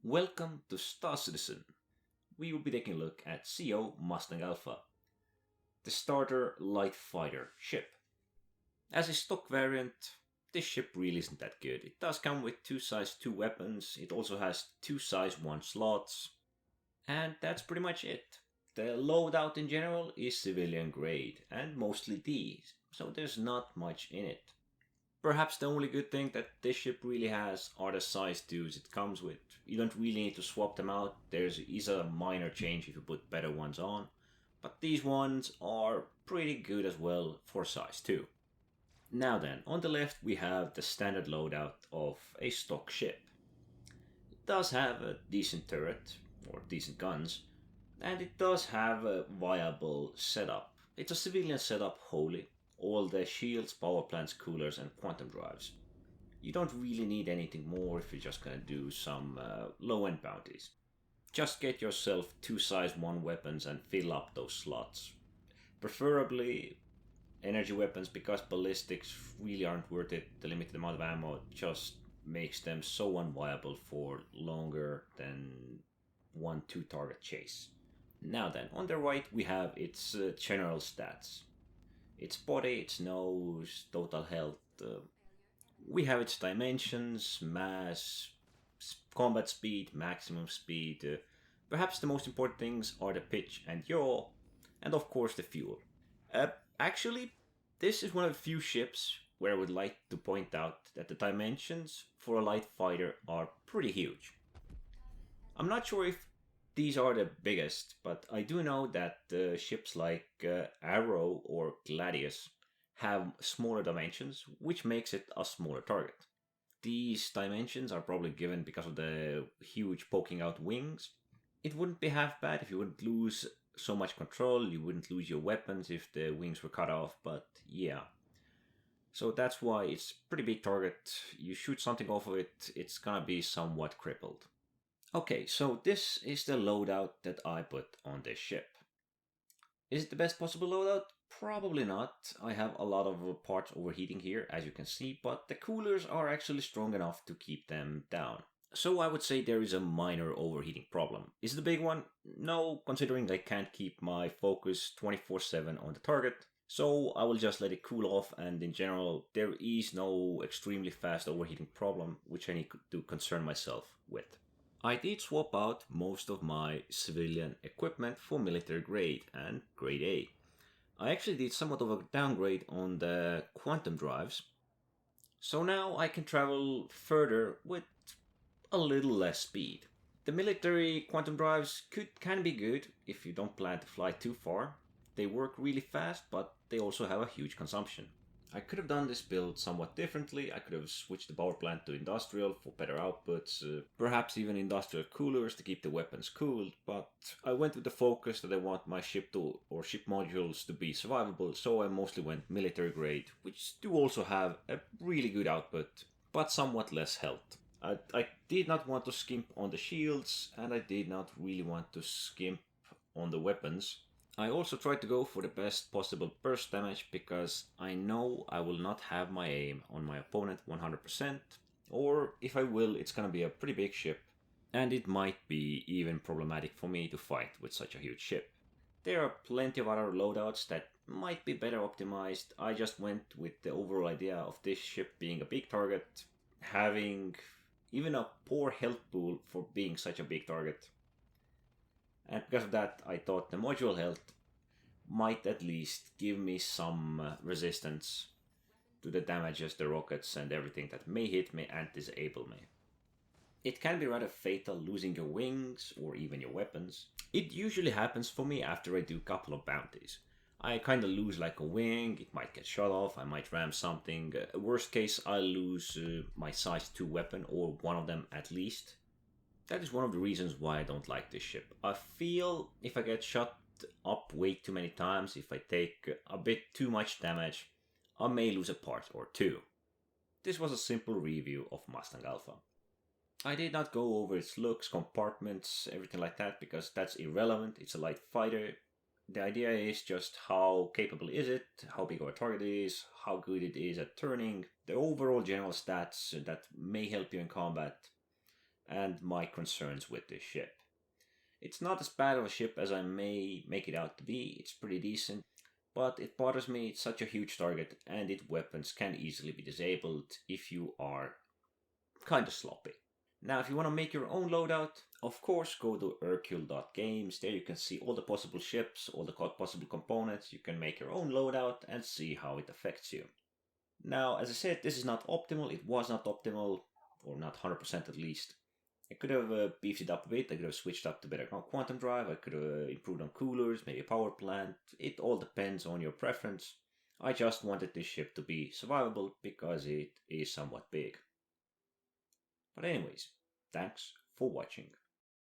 Welcome to Star Citizen. We will be taking a look at CO Mustang Alpha, the starter light fighter ship. As a stock variant, this ship really isn't that good. It does come with two size 2 weapons, it also has two size 1 slots, and that's pretty much it. The loadout in general is civilian grade and mostly D, so there's not much in it. Perhaps the only good thing that this ship really has are the size 2s it comes with. You don't really need to swap them out, there is a minor change if you put better ones on, but these ones are pretty good as well for size 2. Now then, on the left we have the standard loadout of a stock ship. It does have a decent turret, or decent guns, and it does have a viable setup. It's a civilian setup wholly, all the shields, power plants, coolers and quantum drives. You don't really need anything more if you're just gonna do some low-end bounties. Just get yourself two size 1 weapons and fill up those slots. Preferably energy weapons, because ballistics really aren't worth it. The limited amount of ammo just makes them so unviable for longer than 1-2 target chase. Now then, on the right we have its general stats. Its body, its nose, total health. We have its dimensions, mass, combat speed, maximum speed. Perhaps the most important things are the pitch and yaw, and of course the fuel. Actually, this is one of the few ships where I would like to point out that the dimensions for a light fighter are pretty huge. I'm not sure if these are the biggest, but I do know that ships like Arrow or Gladius have smaller dimensions, which makes it a smaller target. These dimensions are probably given because of the huge poking out wings. It wouldn't be half bad if you wouldn't lose so much control, you wouldn't lose your weapons if the wings were cut off, but yeah. So that's why it's a pretty big target. You shoot something off of it, it's gonna be somewhat crippled. Okay, so this is the loadout that I put on this ship. Is it the best possible loadout? Probably not. I have a lot of parts overheating here, as you can see, but the coolers are actually strong enough to keep them down. So I would say there is a minor overheating problem. Is it a big one? No, considering I can't keep my focus 24/7 on the target. So I will just let it cool off, and in general there is no extremely fast overheating problem which I need to concern myself with. I did swap out most of my civilian equipment for military grade and grade A. I actually did somewhat of a downgrade on the quantum drives, so now I can travel further with a little less speed. The military quantum drives can be good if you don't plan to fly too far. They work really fast, but they also have a huge consumption. I could have done this build somewhat differently. I could have switched the power plant to industrial for better outputs, perhaps even industrial coolers to keep the weapons cooled, but I went with the focus that I want my ship modules to be survivable, so I mostly went military grade, which do also have a really good output, but somewhat less health. I did not want to skimp on the shields, and I did not really want to skimp on the weapons. I also tried to go for the best possible burst damage because I know I will not have my aim on my opponent 100%, or if I will, it's gonna be a pretty big ship, and it might be even problematic for me to fight with such a huge ship. There are plenty of other loadouts that might be better optimized. I just went with the overall idea of this ship being a big target, having even a poor health pool for being such a big target. And because of that, I thought the module health might at least give me some resistance to the damages, the rockets and everything that may hit me and disable me. It can be rather fatal losing your wings or even your weapons. It usually happens for me after I do a couple of bounties. I kinda lose like a wing, it might get shot off, I might ram something. Worst case, I'll lose my size 2 weapon, or one of them at least. That is one of the reasons why I don't like this ship. I feel if I get shot up way too many times, if I take a bit too much damage, I may lose a part or two. This was a simple review of Mustang Alpha. I did not go over its looks, compartments, everything like that, because that's irrelevant. It's a light fighter. The idea is just how capable is it, how big of a target it is, how good it is at turning, the overall general stats that may help you in combat. and my concerns with this ship. It's not as bad of a ship as I may make it out to be, it's pretty decent, but it bothers me it's such a huge target and its weapons can easily be disabled if you are kinda sloppy. Now if you want to make your own loadout, of course go to Hercule.games, there you can see all the possible ships, all the possible components, you can make your own loadout and see how it affects you. Now as I said, this is not optimal, it was not optimal, or not 100% at least. I could have beefed it up a bit, I could have switched up to better quantum drive, I could have improved on coolers, maybe a power plant, it all depends on your preference. I just wanted this ship to be survivable because it is somewhat big. But anyways, thanks for watching.